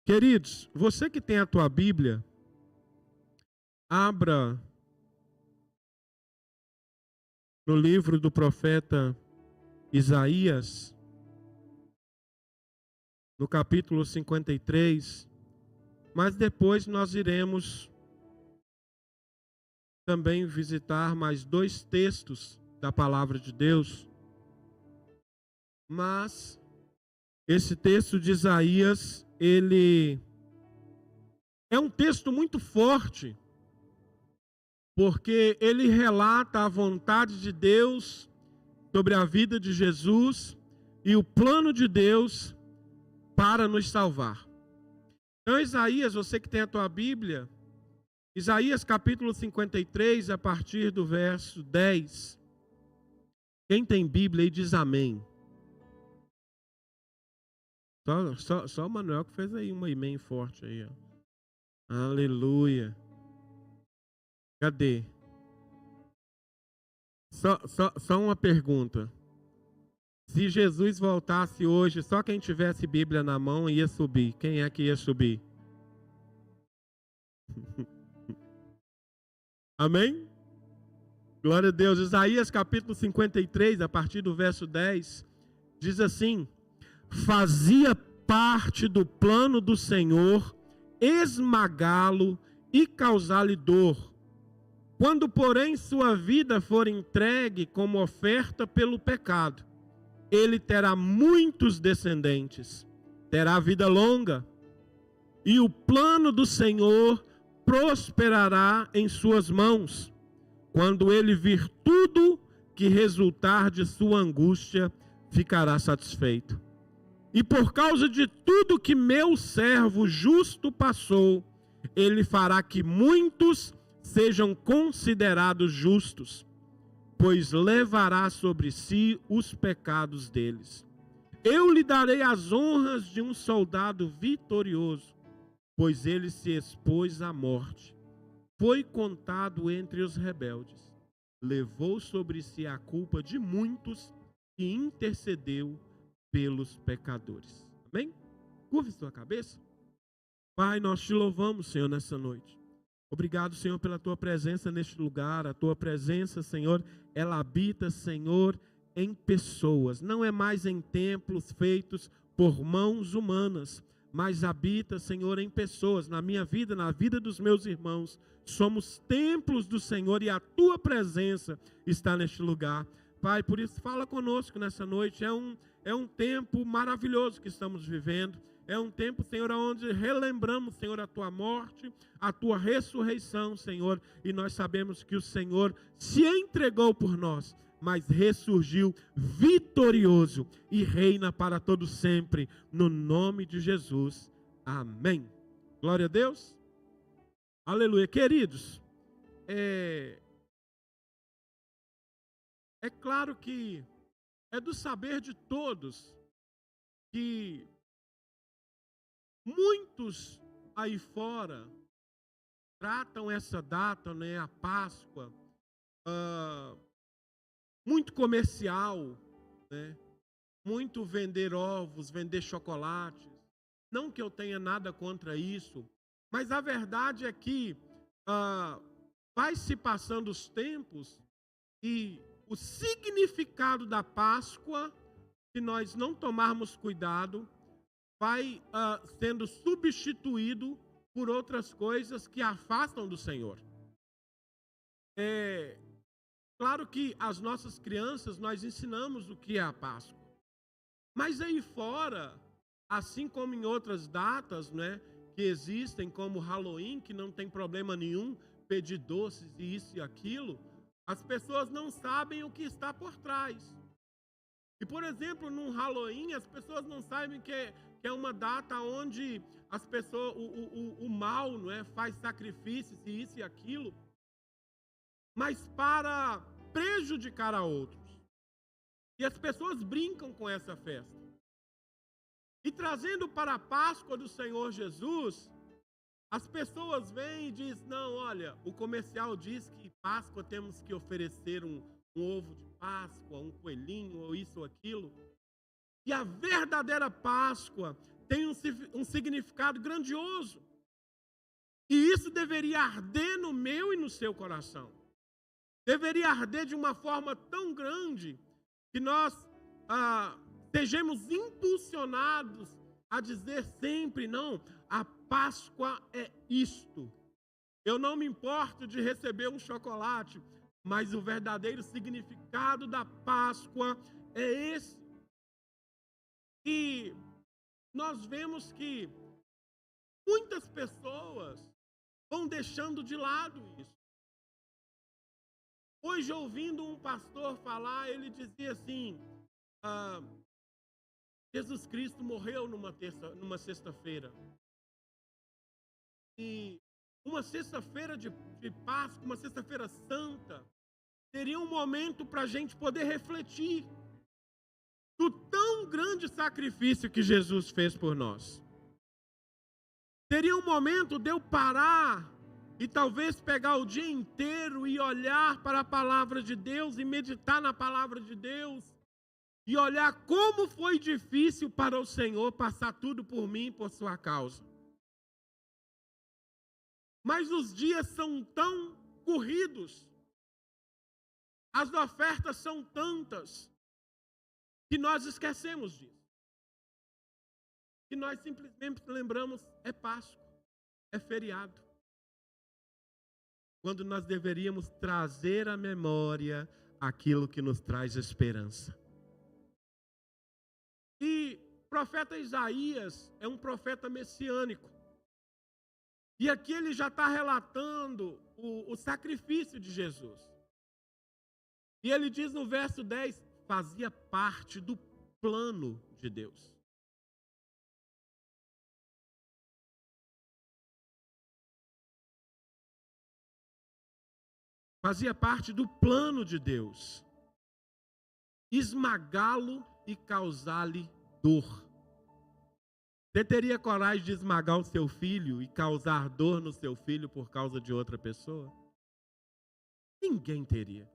Queridos, você que tem a tua Bíblia, abra no livro do profeta Isaías, no capítulo 53, mas depois nós iremos também visitar mais 2 textos da palavra de Deus. Mas esse texto de Isaías, ele é um texto muito forte, porque ele relata a vontade de Deus sobre a vida de Jesus e o plano de Deus para nos salvar. Então, Isaías, você que tem a tua Bíblia, Isaías capítulo 53, a partir do verso 10. Quem tem Bíblia aí diz amém. Só o Manuel que fez aí uma amém forte aí, ó. Aleluia. Cadê? Só uma pergunta. Se Jesus voltasse hoje, só quem tivesse Bíblia na mão ia subir. Quem é que ia subir? Amém? Glória a Deus. Isaías capítulo 53, a partir do verso 10, diz assim: fazia parte do plano do Senhor esmagá-lo e causar-lhe dor. Quando, porém, sua vida for entregue como oferta pelo pecado, ele terá muitos descendentes, terá vida longa, e o plano do Senhor prosperará em suas mãos. Quando ele vir tudo que resultar de sua angústia, ficará satisfeito. E por causa de tudo que meu servo justo passou, ele fará que muitos sejam considerados justos, pois levará sobre si os pecados deles. Eu lhe darei as honras de um soldado vitorioso, pois ele se expôs à morte. Foi contado entre os rebeldes, levou sobre si a culpa de muitos e intercedeu pelos pecadores. Amém? Curve sua cabeça. Pai, nós te louvamos, Senhor, nessa noite. Obrigado, Senhor, pela tua presença neste lugar. A tua presença, Senhor, ela habita, Senhor, em pessoas. Não é mais em templos feitos por mãos humanas, mas habita, Senhor, em pessoas. Na minha vida, na vida dos meus irmãos, somos templos do Senhor e a tua presença está neste lugar. Pai, por isso fala conosco nessa noite. É um tempo maravilhoso que estamos vivendo. É um tempo, Senhor, onde relembramos, Senhor, a tua morte, a tua ressurreição, Senhor. E nós sabemos que o Senhor se entregou por nós, mas ressurgiu vitorioso e reina para todo sempre, no nome de Jesus. Amém. Glória a Deus. Aleluia. Queridos, é claro que é do saber de todos que muitos aí fora tratam essa data, né, a Páscoa, muito comercial, né? Muito vender ovos, vender chocolates. Não que eu tenha nada contra isso, mas a verdade é que vai se passando os tempos e o significado da Páscoa, se nós não tomarmos cuidado, vai sendo substituído por outras coisas que afastam do Senhor. Claro que as nossas crianças nós ensinamos o que é a Páscoa. Mas aí fora, assim como em outras datas, né, que existem, como Halloween, que não tem problema nenhum pedir doces e isso e aquilo, as pessoas não sabem o que está por trás. E, por exemplo, no Halloween, as pessoas não sabem que é uma data onde as pessoas, o mal, não é, faz sacrifícios e isso e aquilo, mas para prejudicar a outros. E as pessoas brincam com essa festa. E trazendo para a Páscoa do Senhor Jesus, as pessoas vêm e dizem, não, olha, o comercial diz que Páscoa temos que oferecer um ovo de Páscoa, um coelhinho, ou isso ou aquilo. E a verdadeira Páscoa tem um significado grandioso. E isso deveria arder no meu e no seu coração. Deveria arder de uma forma tão grande que nós sejamos impulsionados a dizer sempre, não, a Páscoa é isto. Eu não me importo de receber um chocolate, mas o verdadeiro significado da Páscoa é esse. E nós vemos que muitas pessoas vão deixando de lado isso. Hoje, ouvindo um pastor falar, ele dizia assim, Jesus Cristo morreu numa sexta-feira. E uma sexta-feira de Páscoa, uma sexta-feira santa, seria um momento para a gente poder refletir do tão grande sacrifício que Jesus fez por nós. Seria um momento de eu parar e talvez pegar o dia inteiro e olhar para a palavra de Deus e meditar na palavra de Deus e olhar como foi difícil para o Senhor passar tudo por mim, por sua causa. Mas os dias são tão corridos, as ofertas são tantas, que nós esquecemos disso. E nós simplesmente lembramos, é Páscoa, é feriado. Quando nós deveríamos trazer à memória aquilo que nos traz esperança. E o profeta Isaías é um profeta messiânico. E aqui ele já está relatando o sacrifício de Jesus. E ele diz no verso 10, fazia parte do plano de Deus. Fazia parte do plano de Deus. Esmagá-lo e causar-lhe dor. Você teria coragem de esmagar o seu filho e causar dor no seu filho por causa de outra pessoa? Ninguém teria.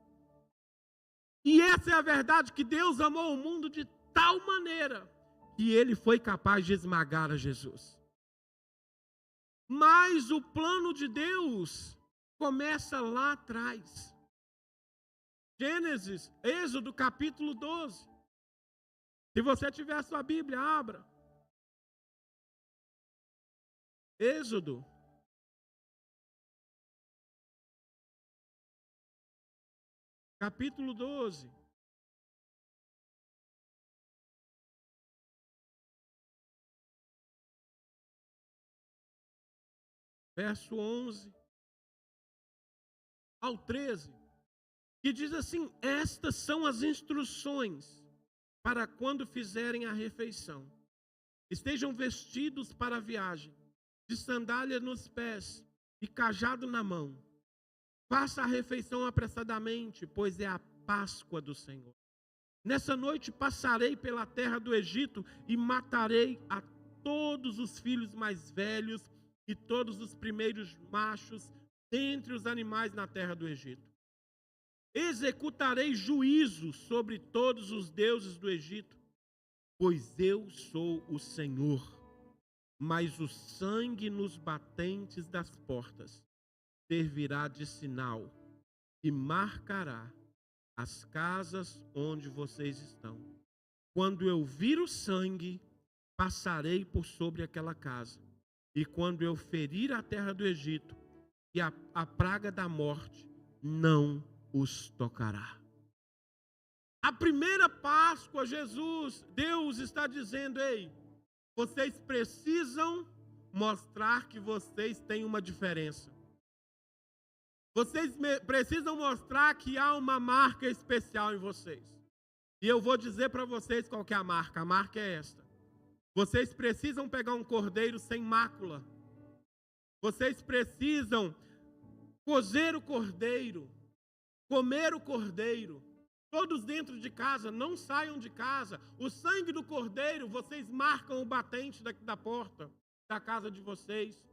E essa é a verdade, que Deus amou o mundo de tal maneira que ele foi capaz de esmagar a Jesus. Mas o plano de Deus começa lá atrás. Êxodo capítulo 12. Se você tiver a sua Bíblia, abra. Êxodo. Capítulo 12. Verso 11 ao 13. Que diz assim: estas são as instruções para quando fizerem a refeição. Estejam vestidos para a viagem, de sandália nos pés e cajado na mão. Faça a refeição apressadamente, pois é a Páscoa do Senhor. Nessa noite passarei pela terra do Egito e matarei a todos os filhos mais velhos e todos os primeiros machos dentre os animais na terra do Egito. Executarei juízo sobre todos os deuses do Egito, pois eu sou o Senhor. Mas o sangue nos batentes das portas servirá de sinal e marcará as casas onde vocês estão. Quando eu vir o sangue, passarei por sobre aquela casa. E quando eu ferir a terra do Egito, e a praga da morte não os tocará. A primeira Páscoa, Deus está dizendo, ei, vocês precisam mostrar que vocês têm uma diferença. Vocês precisam mostrar que há uma marca especial em vocês. E eu vou dizer para vocês qual que é a marca é esta. Vocês precisam pegar um cordeiro sem mácula. Vocês precisam cozer o cordeiro, comer o cordeiro. Todos dentro de casa, não saiam de casa. O sangue do cordeiro, vocês marcam o batente da porta da casa de vocês.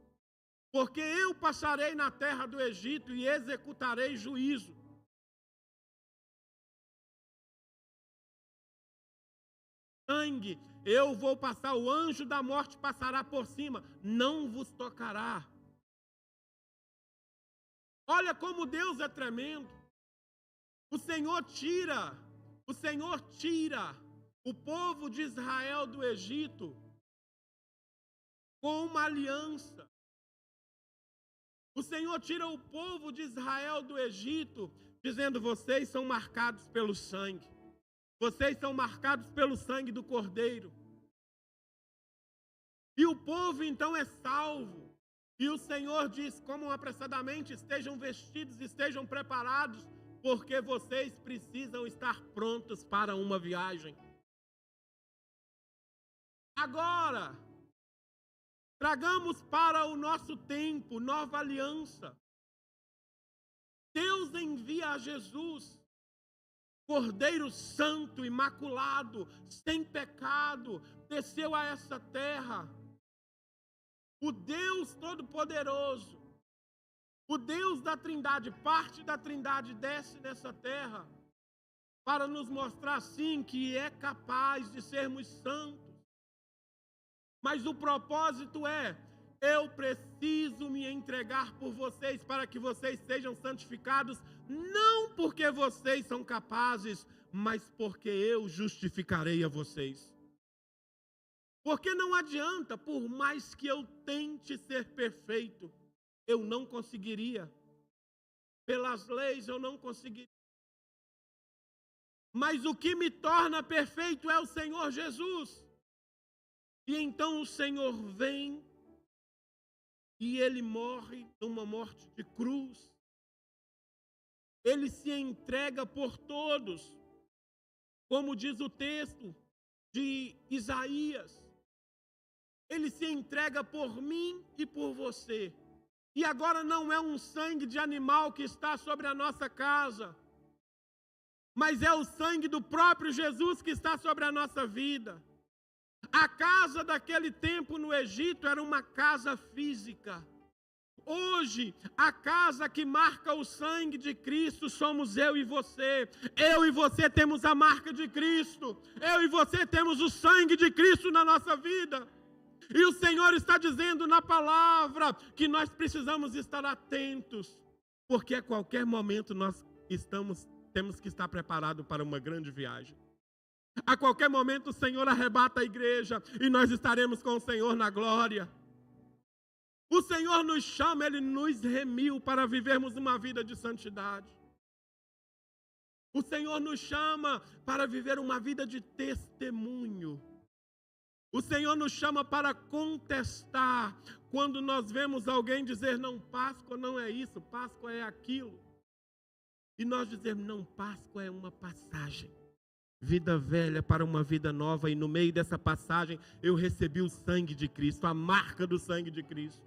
Porque eu passarei na terra do Egito e executarei juízo. O sangue, eu vou passar, o anjo da morte passará por cima, não vos tocará. Olha como Deus é tremendo. O Senhor tira o povo de Israel do Egito com uma aliança. O Senhor tira o povo de Israel do Egito, dizendo: vocês são marcados pelo sangue. Vocês são marcados pelo sangue do Cordeiro. E o povo então é salvo. E o Senhor diz: comam apressadamente, estejam vestidos, estejam preparados, porque vocês precisam estar prontos para uma viagem. Agora, tragamos para o nosso tempo, nova aliança. Deus envia a Jesus, Cordeiro Santo, imaculado, sem pecado, desceu a essa terra. O Deus Todo-Poderoso, o Deus da Trindade, parte da Trindade, desce nessa terra para nos mostrar, sim, que é capaz de sermos santos. Mas o propósito é: eu preciso me entregar por vocês para que vocês sejam santificados, não porque vocês são capazes, mas porque eu justificarei a vocês. Porque não adianta, por mais que eu tente ser perfeito, eu não conseguiria. Pelas leis eu não conseguiria. Mas o que me torna perfeito é o Senhor Jesus. E então o Senhor vem e Ele morre numa morte de cruz. Ele se entrega por todos, como diz o texto de Isaías. Ele se entrega por mim e por você. E agora não é um sangue de animal que está sobre a nossa casa, mas é o sangue do próprio Jesus que está sobre a nossa vida. A casa daquele tempo no Egito era uma casa física. Hoje, a casa que marca o sangue de Cristo somos eu e você. Eu e você temos a marca de Cristo. Eu e você temos o sangue de Cristo na nossa vida. E o Senhor está dizendo na palavra que nós precisamos estar atentos, porque a qualquer momento nós temos que estar preparados para uma grande viagem. A qualquer momento o Senhor arrebata a igreja e nós estaremos com o Senhor na glória. O Senhor nos chama, Ele nos remiu para vivermos uma vida de santidade. O Senhor nos chama para viver uma vida de testemunho. O Senhor nos chama para contestar quando nós vemos alguém dizer: não, Páscoa não é isso, Páscoa é aquilo. E nós dizemos: não, Páscoa é uma passagem. Vida velha para uma vida nova, e no meio dessa passagem eu recebi o sangue de Cristo, a marca do sangue de Cristo.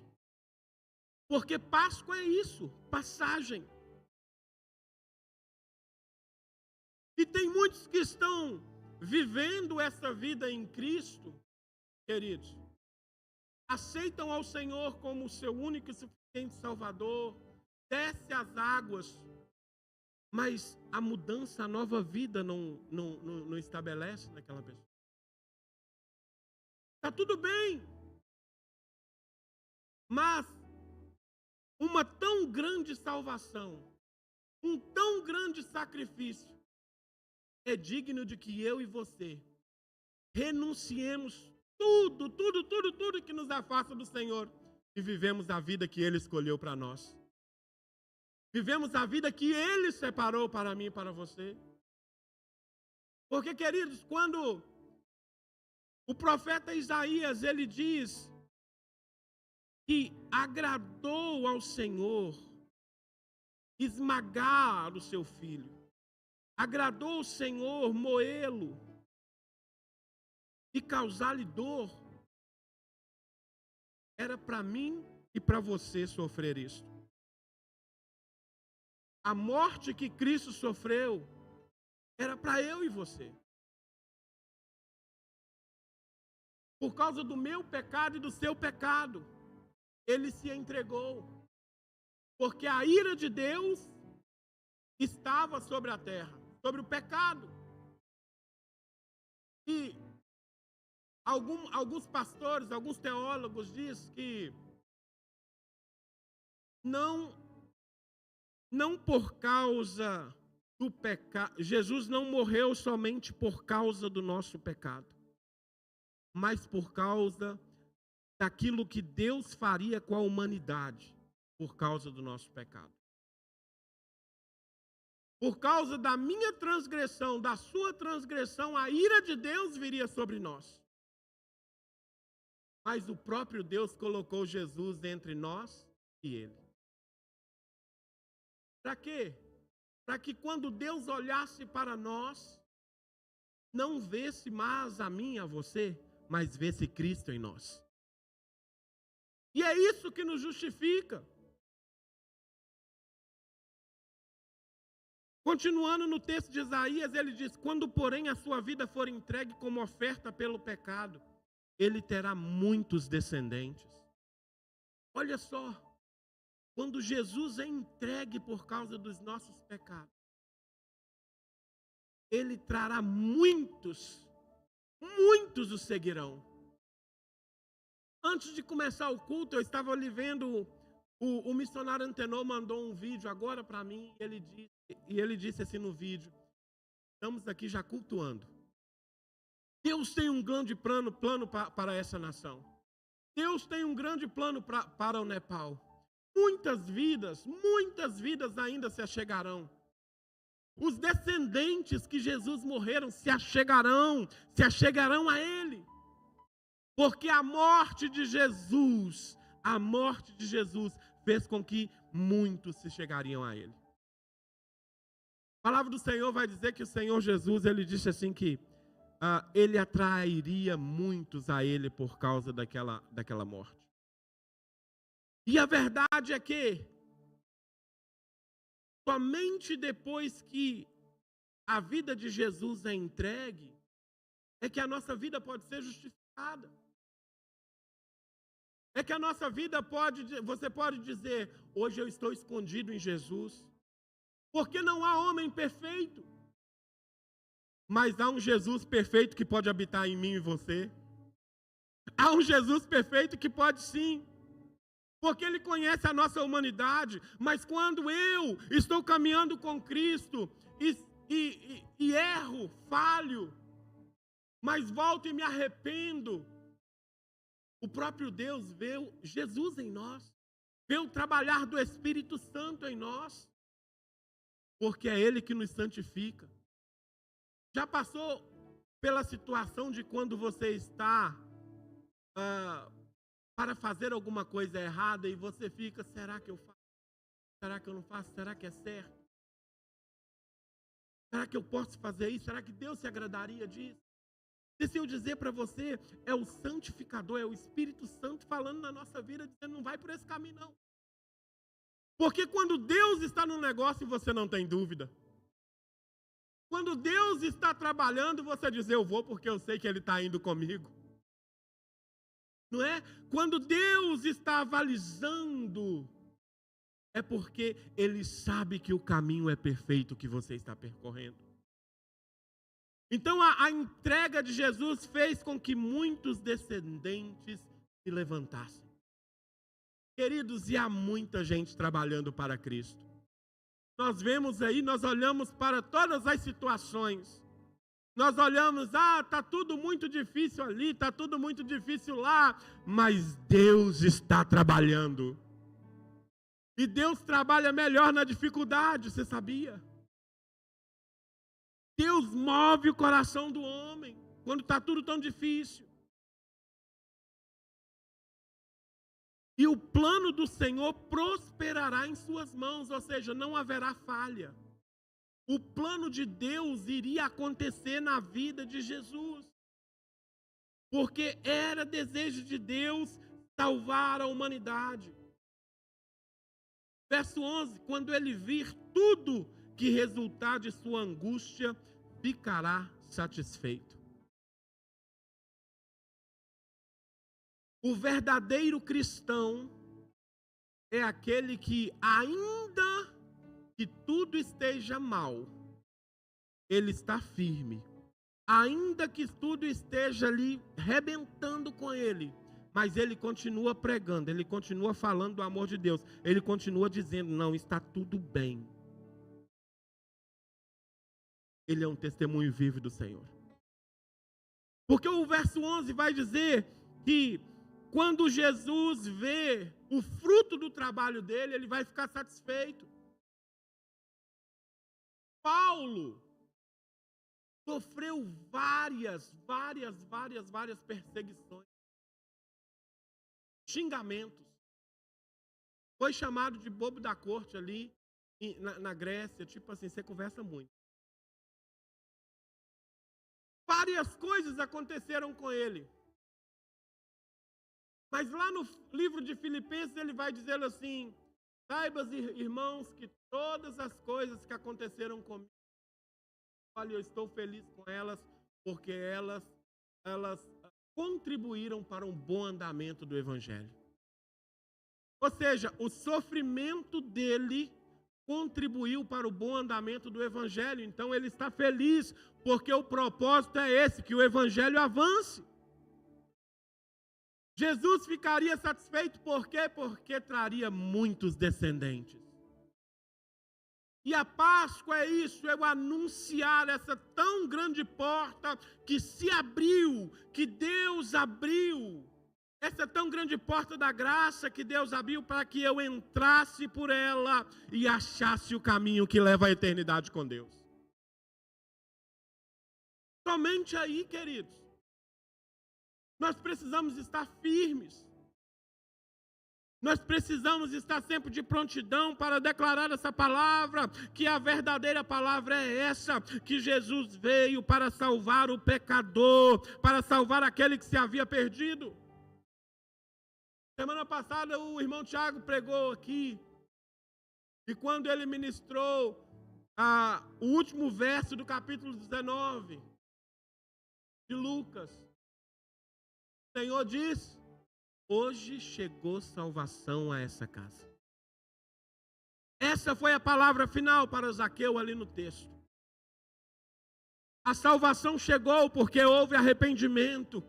Porque Páscoa é isso, passagem. E tem muitos que estão vivendo essa vida em Cristo, queridos, aceitam ao Senhor como o seu único e suficiente Salvador, desce as águas, mas a mudança, a nova vida não estabelece naquela pessoa. Está tudo bem, mas uma tão grande salvação, um tão grande sacrifício, é digno de que eu e você renunciemos tudo que nos afasta do Senhor e vivemos a vida que Ele escolheu para nós. Vivemos a vida que Ele separou para mim e para você. Porque, queridos, quando o profeta Isaías, ele diz que agradou ao Senhor esmagar o seu filho, agradou ao Senhor moê-lo e causar-lhe dor, era para mim e para você sofrer isso. A morte que Cristo sofreu era para eu e você. Por causa do meu pecado e do seu pecado, Ele se entregou. Porque a ira de Deus estava sobre a terra, sobre o pecado. E Alguns pastores, alguns teólogos dizem que não por causa do pecado, Jesus não morreu somente por causa do nosso pecado, mas por causa daquilo que Deus faria com a humanidade por causa do nosso pecado. Por causa da minha transgressão, da sua transgressão, a ira de Deus viria sobre nós. Mas o próprio Deus colocou Jesus entre nós e ele. Para quê? Para que quando Deus olhasse para nós, não vesse mais a mim e a você, mas vesse Cristo em nós. E é isso que nos justifica. Continuando no texto de Isaías, ele diz: quando, porém, a sua vida for entregue como oferta pelo pecado, ele terá muitos descendentes. Olha só, quando Jesus é entregue por causa dos nossos pecados, ele trará muitos o seguirão. Antes de começar o culto, eu estava ali vendo, o missionário Antenor mandou um vídeo agora para mim, e ele disse assim no vídeo: estamos aqui já cultuando. Deus tem um grande plano para essa nação. Deus tem um grande plano para o Nepal. Muitas vidas ainda se achegarão. Os descendentes que Jesus morreram se achegarão a Ele. Porque a morte de Jesus fez com que muitos se chegariam a Ele. A palavra do Senhor vai dizer que o Senhor Jesus, Ele disse assim que Ele atrairia muitos a Ele por causa daquela morte. E a verdade é que somente depois que a vida de Jesus é entregue, é que a nossa vida pode ser justificada. É que a nossa vida você pode dizer: hoje eu estou escondido em Jesus. Porque não há homem perfeito. Mas há um Jesus perfeito que pode habitar em mim e você. Há um Jesus perfeito que pode sim. Porque Ele conhece a nossa humanidade. Mas quando eu estou caminhando com Cristo e erro, falho, mas volto e me arrependo, o próprio Deus vê Jesus em nós. Vê o trabalhar do Espírito Santo em nós. Porque é Ele que nos santifica. Já passou pela situação de quando você está para fazer alguma coisa errada e você fica: será que eu faço? Será que eu não faço? Será que é certo? Será que eu posso fazer isso? Será que Deus se agradaria disso? E se eu dizer para você, é o santificador, é o Espírito Santo falando na nossa vida, dizendo: não vai por esse caminho não. Porque quando Deus está no negócio, você não tem dúvida. Quando Deus está trabalhando, você diz: eu vou porque eu sei que Ele está indo comigo. Não é? Quando Deus está avalizando, é porque Ele sabe que o caminho é perfeito que você está percorrendo. Então a entrega de Jesus fez com que muitos descendentes se levantassem. Queridos, e há muita gente trabalhando para Cristo. Nós vemos aí, nós olhamos para todas as situações. Nós olhamos: está tudo muito difícil ali, está tudo muito difícil lá. Mas Deus está trabalhando. E Deus trabalha melhor na dificuldade, você sabia? Deus move o coração do homem quando está tudo tão difícil. E o plano do Senhor prosperará em suas mãos, ou seja, não haverá falha. O plano de Deus iria acontecer na vida de Jesus. Porque era desejo de Deus salvar a humanidade. Verso 11: quando Ele vir tudo que resultar de sua angústia, ficará satisfeito. O verdadeiro cristão é aquele que, ainda que tudo esteja mal, ele está firme, ainda que tudo esteja ali rebentando com ele, mas ele continua pregando, ele continua falando do amor de Deus, ele continua dizendo, não, está tudo bem. Ele é um testemunho vivo do Senhor. Porque o verso 11 vai dizer que quando Jesus vê o fruto do trabalho dele, ele vai ficar satisfeito. Paulo sofreu várias perseguições, xingamentos. Foi chamado de bobo da corte ali na Grécia, tipo assim, você conversa muito. Várias coisas aconteceram com ele. Mas lá no livro de Filipenses ele vai dizer assim, saibas, irmãos, que todas as coisas que aconteceram comigo, olha, eu estou feliz com elas, porque elas contribuíram para um bom andamento do Evangelho. Ou seja, o sofrimento dele contribuiu para o bom andamento do Evangelho. Então ele está feliz, porque o propósito é esse, que o Evangelho avance. Jesus ficaria satisfeito por quê? Porque traria muitos descendentes. E a Páscoa é isso, é o anunciar essa tão grande porta que se abriu, que Deus abriu. Essa tão grande porta da graça que Deus abriu para que eu entrasse por ela e achasse o caminho que leva à eternidade com Deus. Somente aí, queridos, nós precisamos estar firmes. Nós precisamos estar sempre de prontidão para declarar essa palavra, que a verdadeira palavra é essa, que Jesus veio para salvar o pecador, para salvar aquele que se havia perdido. Semana passada o irmão Tiago pregou aqui, e quando ele ministrou o último verso do capítulo 19 de Lucas, o Senhor diz, hoje chegou salvação a essa casa. Essa foi a palavra final para Zaqueu ali no texto. A salvação chegou porque houve arrependimento,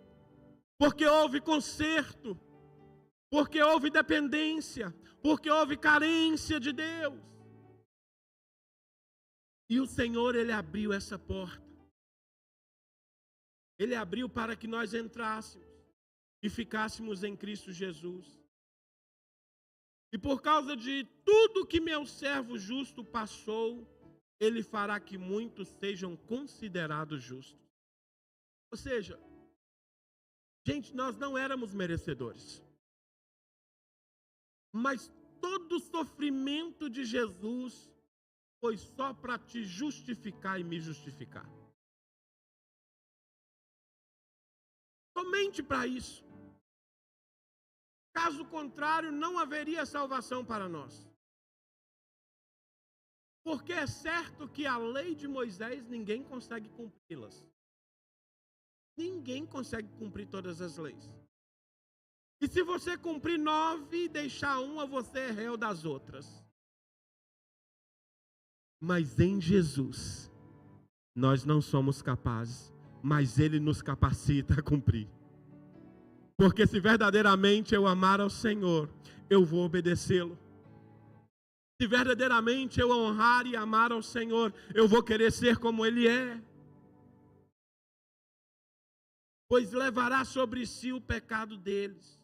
porque houve conserto, porque houve dependência, porque houve carência de Deus. E o Senhor, Ele abriu essa porta. Ele abriu para que nós entrássemos e ficássemos em Cristo Jesus. E por causa de tudo que meu servo justo passou, Ele fará que muitos sejam considerados justos. Ou seja, gente, nós não éramos merecedores. Mas todo o sofrimento de Jesus foi só para te justificar e me justificar. Somente para isso. Caso contrário, não haveria salvação para nós. Porque é certo que a lei de Moisés ninguém consegue cumpri-las. Ninguém consegue cumprir todas as leis. E se você cumprir 9 e deixar uma, você é réu das outras. Mas em Jesus, nós não somos capazes, mas Ele nos capacita a cumprir. Porque se verdadeiramente eu amar ao Senhor, eu vou obedecê-lo. Se verdadeiramente eu honrar e amar ao Senhor, eu vou querer ser como Ele é. Pois levará sobre si o pecado deles,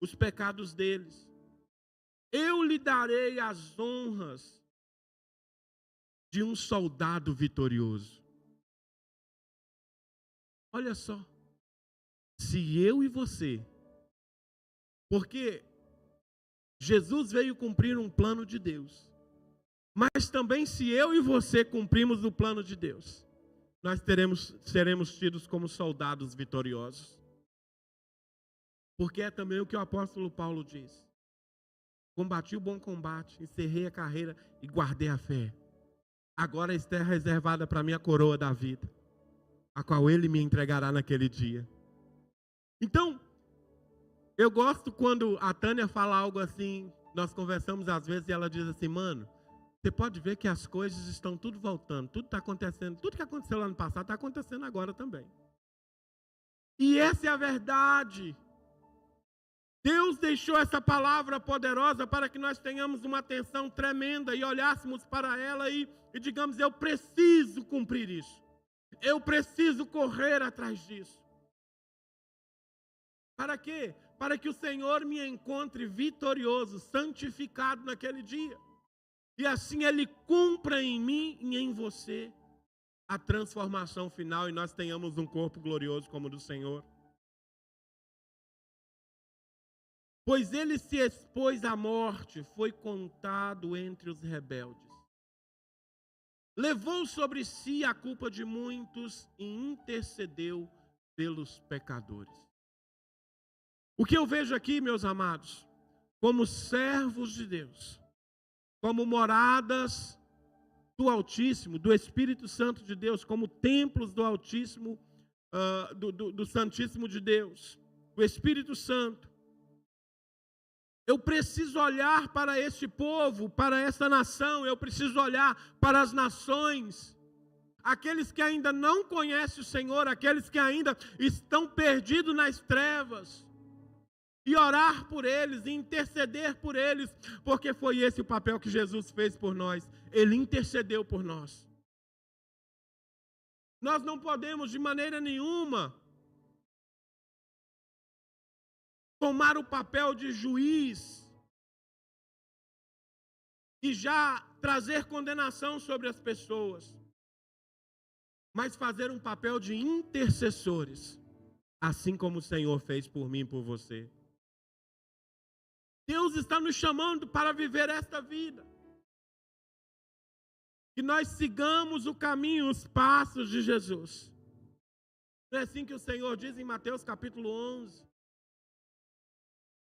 os pecados deles. Eu lhe darei as honras de um soldado vitorioso. Olha só, se eu e você, porque Jesus veio cumprir um plano de Deus, mas também se eu e você cumprimos o plano de Deus, nós seremos tidos como soldados vitoriosos. Porque é também o que o apóstolo Paulo diz. Combati o bom combate, encerrei a carreira e guardei a fé. Agora está reservada para mim a coroa da vida, a qual Ele me entregará naquele dia. Então, eu gosto quando a Tânia fala algo assim, nós conversamos às vezes e ela diz assim, mano, Você pode ver que as coisas estão tudo voltando, tudo está acontecendo, tudo que aconteceu lá no passado está acontecendo agora também. E essa é a verdade. Deus deixou essa palavra poderosa para que nós tenhamos uma atenção tremenda e olhássemos para ela e digamos, eu preciso cumprir isso. Eu preciso correr atrás disso. Para quê? Para que o Senhor me encontre vitorioso, santificado naquele dia. E assim Ele cumpra em mim e em você a transformação final e nós tenhamos um corpo glorioso como o do Senhor. Pois Ele se expôs à morte, foi contado entre os rebeldes. Levou sobre si a culpa de muitos e intercedeu pelos pecadores. O que eu vejo aqui, meus amados, como servos de Deus, como moradas do Altíssimo, do Espírito Santo de Deus, como templos do Altíssimo, do Santíssimo de Deus, o Espírito Santo. Eu preciso olhar para este povo, para essa nação, eu preciso olhar para as nações, aqueles que ainda não conhecem o Senhor, aqueles que ainda estão perdidos nas trevas, e orar por eles, e interceder por eles, porque foi esse o papel que Jesus fez por nós, Ele intercedeu por nós. Nós não podemos de maneira nenhuma tomar o papel de juiz e já trazer condenação sobre as pessoas, mas fazer um papel de intercessores, assim como o Senhor fez por mim e por você. Deus está nos chamando para viver esta vida. Que nós sigamos o caminho, os passos de Jesus. Não é assim que o Senhor diz em Mateus capítulo 11?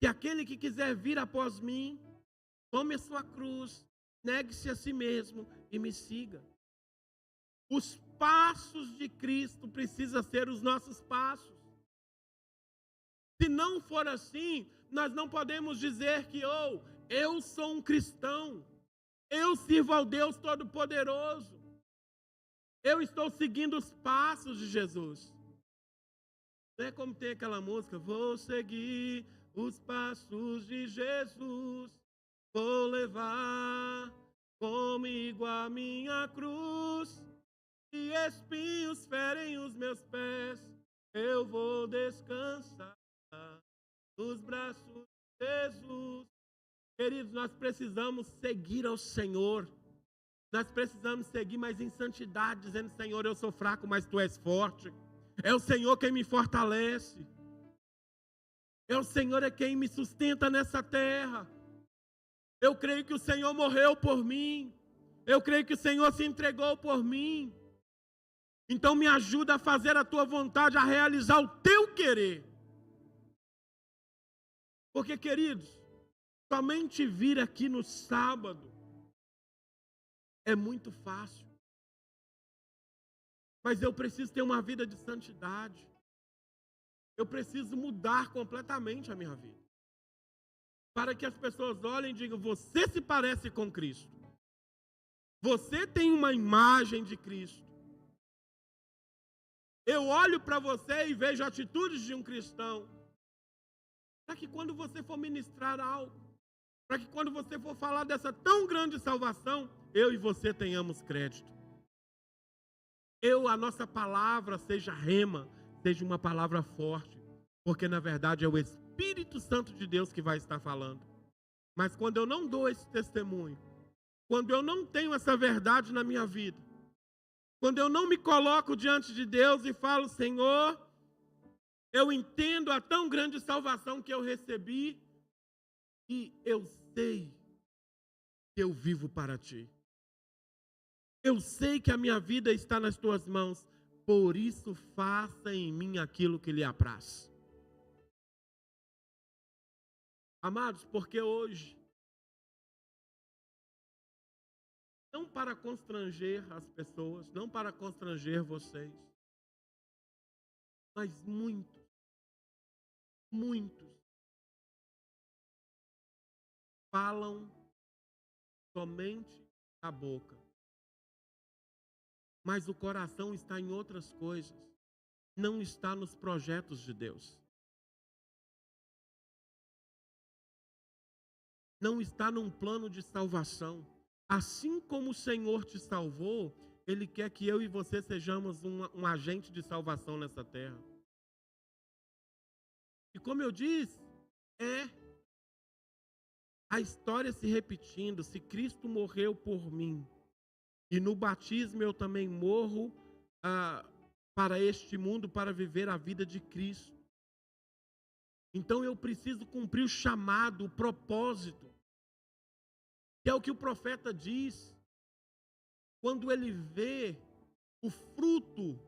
Que aquele que quiser vir após mim, tome a sua cruz, negue-se a si mesmo e me siga. Os passos de Cristo precisam ser os nossos passos. Se não for assim, nós não podemos dizer que eu sou um cristão, eu sirvo ao Deus Todo-Poderoso, eu estou seguindo os passos de Jesus. Não é como tem aquela música, vou seguir os passos de Jesus, vou levar comigo a minha cruz, e espinhos ferem os meus pés, eu vou descansar nos braços de Jesus. Queridos, nós precisamos seguir ao Senhor. Nós precisamos seguir, mas em santidade, dizendo, Senhor, eu sou fraco, mas Tu és forte. É o Senhor quem me fortalece. É o Senhor quem me sustenta nessa terra. Eu creio que o Senhor morreu por mim. Eu creio que o Senhor se entregou por mim. Então me ajuda a fazer a Tua vontade, a realizar o Teu querer. Porque, queridos, somente vir aqui no sábado é muito fácil. Mas eu preciso ter uma vida de santidade. Eu preciso mudar completamente a minha vida. Para que as pessoas olhem e digam, você se parece com Cristo. Você tem uma imagem de Cristo. Eu olho para você e vejo atitudes de um cristão. Para que quando você for ministrar algo, para que quando você for falar dessa tão grande salvação, eu e você tenhamos crédito. A nossa palavra seja rema, seja uma palavra forte, porque na verdade é o Espírito Santo de Deus que vai estar falando. Mas quando eu não dou esse testemunho, quando eu não tenho essa verdade na minha vida, quando eu não me coloco diante de Deus e falo, Senhor, eu entendo a tão grande salvação que eu recebi e eu sei que eu vivo para Ti. Eu sei que a minha vida está nas Tuas mãos, por isso faça em mim aquilo que lhe apraz. Amados, porque hoje, não para constranger as pessoas, não para constranger vocês, mas muitos falam somente da boca. Mas o coração está em outras coisas. Não está nos projetos de Deus. Não está num plano de salvação. Assim como o Senhor te salvou, Ele quer que eu e você sejamos um agente de salvação nessa terra. E como eu disse, é a história se repetindo. Se Cristo morreu por mim, e no batismo eu também morro para este mundo, para viver a vida de Cristo. Então eu preciso cumprir o chamado, o propósito, que é o que o profeta diz. Quando ele vê o fruto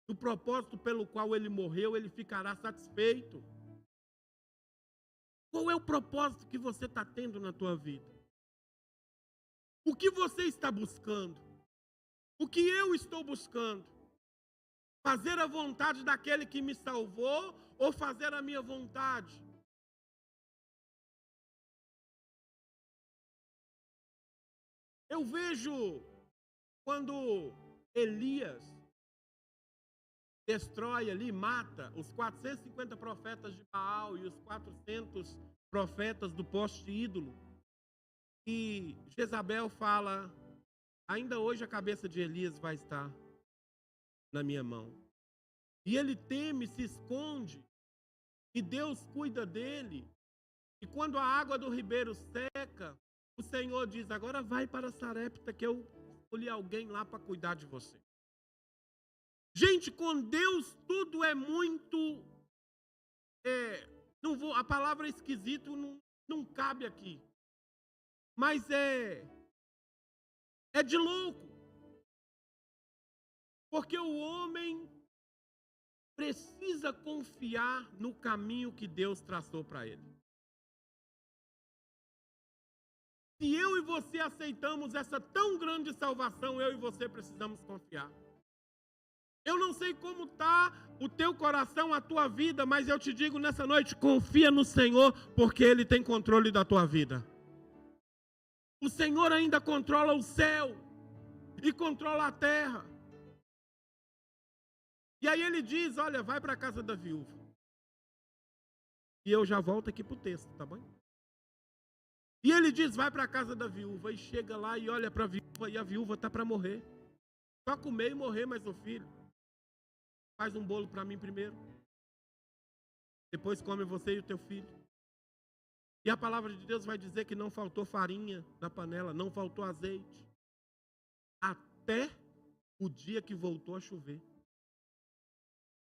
do propósito pelo qual ele morreu, ele ficará satisfeito. Qual é o propósito que você está tendo na tua vida? O que você está buscando? O que eu estou buscando? Fazer a vontade daquele que me salvou ou fazer a minha vontade? Eu vejo quando Elias destrói ali, mata os 450 profetas de Baal e os 400 profetas do poste ídolo. E Jezabel fala: ainda hoje a cabeça de Elias vai estar na minha mão. E ele teme, se esconde, e Deus cuida dele. E quando a água do ribeiro seca, o Senhor diz: agora vai para Sarepta, que eu escolhi alguém lá para cuidar de você. Gente, com Deus tudo é muito... a palavra esquisito não cabe aqui. Mas é de louco. Porque o homem precisa confiar no caminho que Deus traçou para ele. Se eu e você aceitamos essa tão grande salvação, eu e você precisamos confiar. Eu não sei como está o teu coração, a tua vida, mas eu te digo nessa noite, confia no Senhor, porque Ele tem controle da tua vida. O Senhor ainda controla o céu e controla a terra. E aí Ele diz: olha, vai para a casa da viúva. E eu já volto aqui para o texto, tá bom? E Ele diz: vai para a casa da viúva. E chega lá e olha para a viúva, e a viúva está para morrer. Só comer e morrer, mas o filho. Faz um bolo para mim primeiro. Depois come você e o teu filho. E a palavra de Deus vai dizer que não faltou farinha na panela, não faltou azeite. Até o dia que voltou a chover.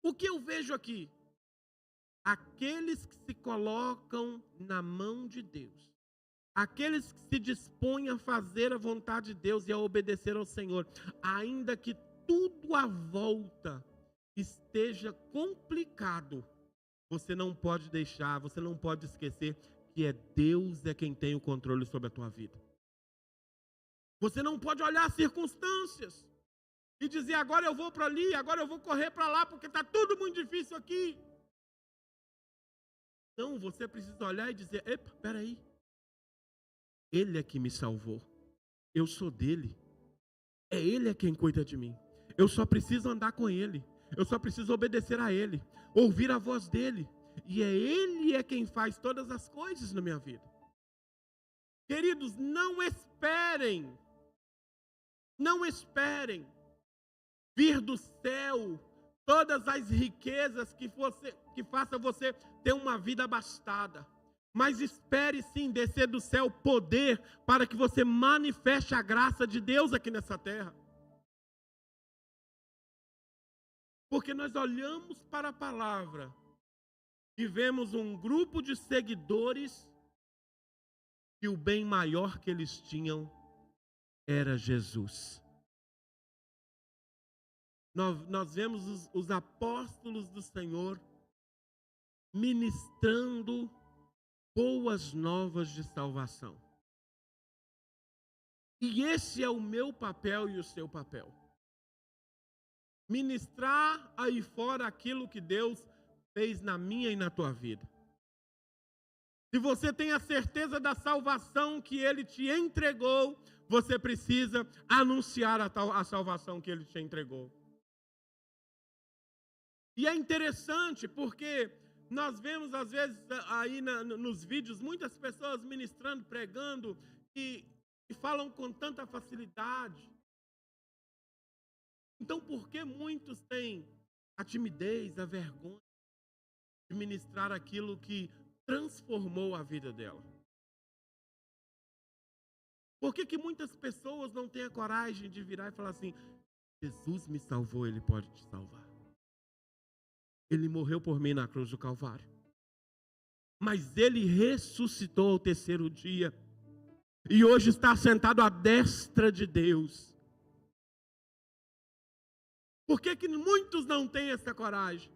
O que eu vejo aqui? Aqueles que se colocam na mão de Deus. Aqueles que se dispõem a fazer a vontade de Deus e a obedecer ao Senhor. Ainda que tudo à volta esteja complicado, você não pode deixar, você não pode esquecer que Deus é quem tem o controle sobre a tua vida. Você não pode olhar as circunstâncias e dizer: agora eu vou para ali, agora eu vou correr para lá, porque está tudo muito difícil aqui. Não, você precisa olhar e dizer: epa, peraí, Ele é que me salvou, eu sou dele, é Ele quem cuida de mim, eu só preciso andar com Ele. Eu só preciso obedecer a Ele, ouvir a voz dEle. E Ele quem faz todas as coisas na minha vida. Queridos, não esperem vir do céu todas as riquezas que faça você ter uma vida abastada. Mas espere sim descer do céu poder para que você manifeste a graça de Deus aqui nessa terra. Porque nós olhamos para a palavra e vemos um grupo de seguidores que o bem maior que eles tinham era Jesus. Nós vemos os apóstolos do Senhor ministrando boas novas de salvação. E esse é o meu papel e o seu papel. Ministrar aí fora aquilo que Deus fez na minha e na tua vida. Se você tem a certeza da salvação que Ele te entregou, você precisa anunciar a salvação que Ele te entregou. E é interessante porque nós vemos às vezes aí nos vídeos muitas pessoas ministrando, pregando e falam com tanta facilidade. Então por que muitos têm a timidez, a vergonha de ministrar aquilo que transformou a vida dela? Por que muitas pessoas não têm a coragem de virar e falar assim: Jesus me salvou, Ele pode te salvar. Ele morreu por mim na cruz do Calvário. Mas Ele ressuscitou ao terceiro dia. E hoje está sentado à destra de Deus. Por que muitos não têm essa coragem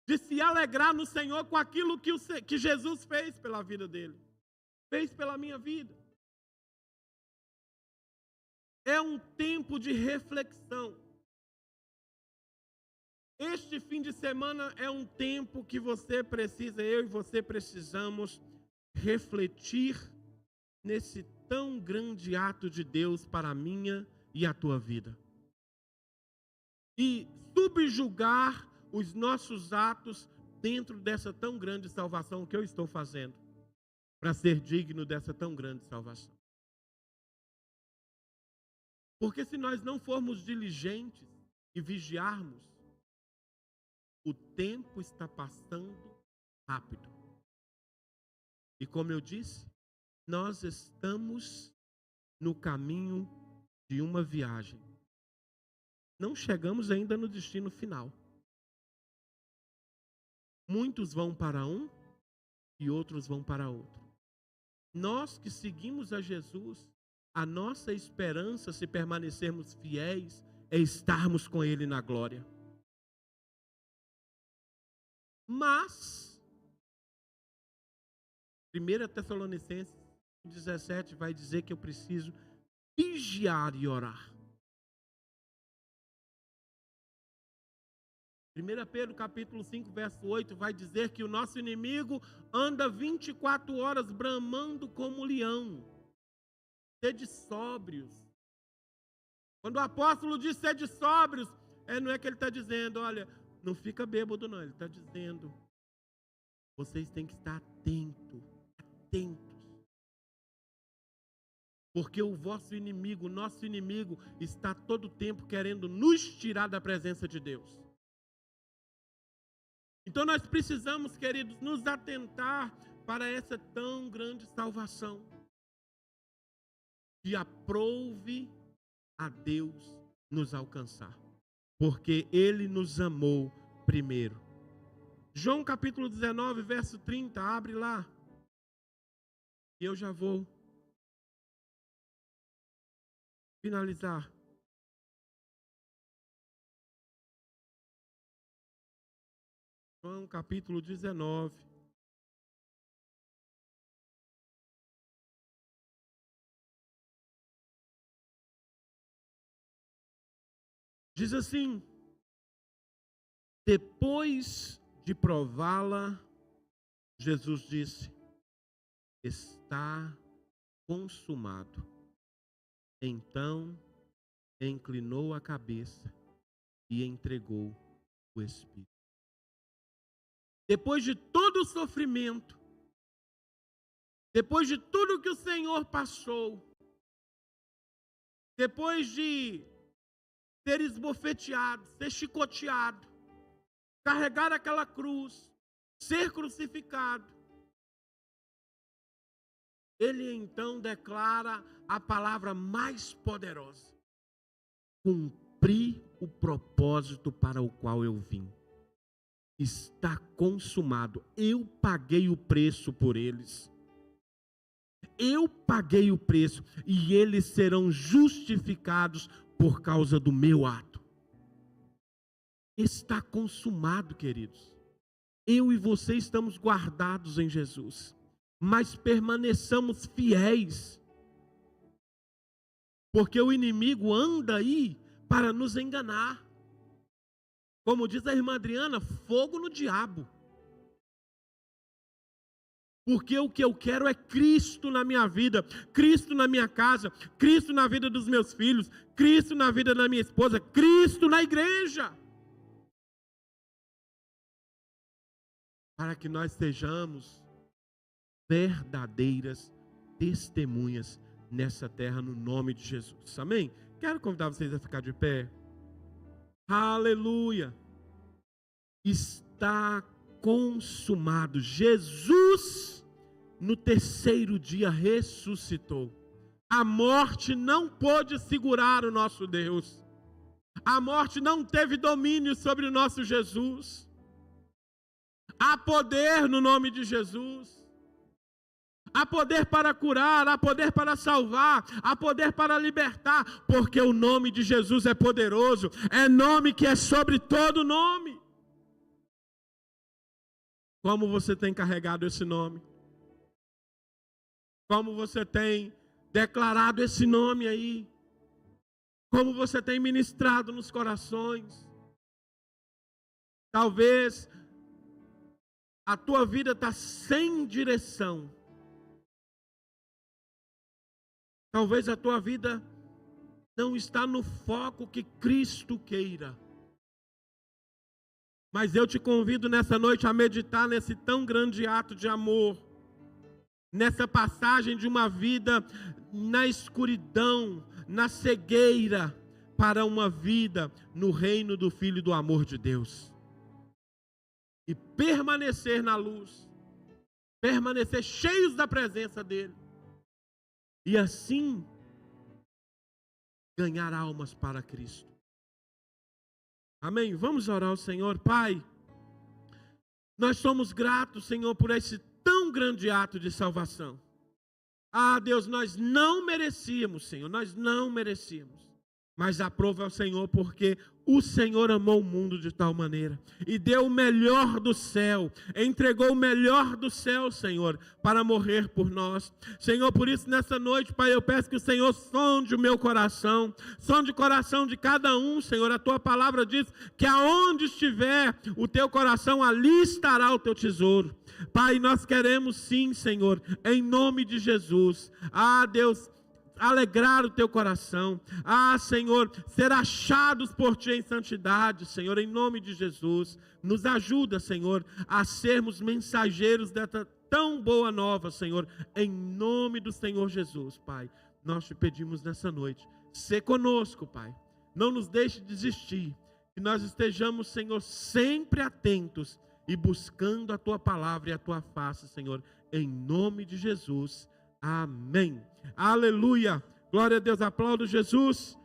de se alegrar no Senhor com aquilo que Jesus fez pela vida dele? Fez pela minha vida. É um tempo de reflexão. Este fim de semana é um tempo que eu e você precisamos refletir nesse tão grande ato de Deus para a minha e a tua vida. E subjugar os nossos atos dentro dessa tão grande salvação que eu estou fazendo, para ser digno dessa tão grande salvação. Porque se nós não formos diligentes e vigiarmos, o tempo está passando rápido. E como eu disse, nós estamos no caminho de uma viagem. Não chegamos ainda no destino final. Muitos vão para um e outros vão para outro. Nós que seguimos a Jesus, a nossa esperança, se permanecermos fiéis, é estarmos com Ele na glória. Mas, 1 Tessalonicenses 17 vai dizer que eu preciso vigiar e orar. 1 Pedro capítulo 5, verso 8 vai dizer que o nosso inimigo anda 24 horas bramando como leão. Sede sóbrios. Quando o apóstolo diz sede sóbrios, não é que ele está dizendo, olha, não fica bêbado não. Ele está dizendo, vocês têm que estar atentos. Porque o vosso inimigo, o nosso inimigo, está todo o tempo querendo nos tirar da presença de Deus. Então nós precisamos, queridos, nos atentar para essa tão grande salvação. E aprouve a Deus nos alcançar, porque Ele nos amou primeiro. João capítulo 19, verso 30, abre lá. E eu já vou finalizar. João capítulo 19. Diz assim: depois de prová-la, Jesus disse: está consumado. Então inclinou a cabeça e entregou o Espírito. Depois de todo o sofrimento, depois de tudo que o Senhor passou, depois de ser esbofeteado, ser chicoteado, carregar aquela cruz, ser crucificado, Ele então declara a palavra mais poderosa: cumpri o propósito para o qual eu vim. Está consumado. Eu paguei o preço por eles. Eu paguei o preço e eles serão justificados por causa do meu ato. Está consumado, queridos. Eu e você estamos guardados em Jesus, mas permaneçamos fiéis, porque o inimigo anda aí para nos enganar. Como diz a irmã Adriana, fogo no diabo. Porque o que eu quero é Cristo na minha vida, Cristo na minha casa, Cristo na vida dos meus filhos, Cristo na vida da minha esposa, Cristo na igreja. Para que nós sejamos verdadeiras testemunhas nessa terra, no nome de Jesus. Amém? Quero convidar vocês a ficar de pé. Aleluia. Está consumado. Jesus, no terceiro dia, ressuscitou. A morte não pôde segurar o nosso Deus. A morte não teve domínio sobre o nosso Jesus. Há poder no nome de Jesus. Há poder para curar, há poder para salvar, há poder para libertar, porque o nome de Jesus é poderoso, é nome que é sobre todo nome. Como você tem carregado esse nome? Como você tem declarado esse nome aí? Como você tem ministrado nos corações? Talvez a tua vida está sem direção. Talvez a tua vida não está no foco que Cristo queira. Mas eu te convido nessa noite a meditar nesse tão grande ato de amor. Nessa passagem de uma vida na escuridão, na cegueira, para uma vida no reino do Filho e do amor de Deus. E permanecer na luz. Permanecer cheios da presença dEle. E assim, ganhar almas para Cristo. Amém? Vamos orar ao Senhor. Pai, nós somos gratos, Senhor, por esse tão grande ato de salvação. Ah, Deus, nós não merecíamos, Senhor, nós não merecíamos. Mas aprova ao Senhor, porque o Senhor amou o mundo de tal maneira e deu o melhor do céu, entregou o melhor do céu, Senhor, para morrer por nós. Senhor, por isso nessa noite, Pai, eu peço que o Senhor sonde o meu coração, sonde o coração de cada um, Senhor. A tua palavra diz que aonde estiver o teu coração, ali estará o teu tesouro. Pai, nós queremos sim, Senhor, em nome de Jesus. Ah, Deus, alegrar o teu coração. Ah, Senhor, ser achados por ti em santidade, Senhor, em nome de Jesus. Nos ajuda, Senhor, a sermos mensageiros dessa tão boa nova, Senhor, em nome do Senhor Jesus, Pai. Nós te pedimos nessa noite, sê conosco, Pai. Não nos deixe desistir. Que nós estejamos, Senhor, sempre atentos e buscando a tua palavra e a tua face, Senhor, em nome de Jesus. Amém. Aleluia. Glória a Deus. Aplaudo Jesus.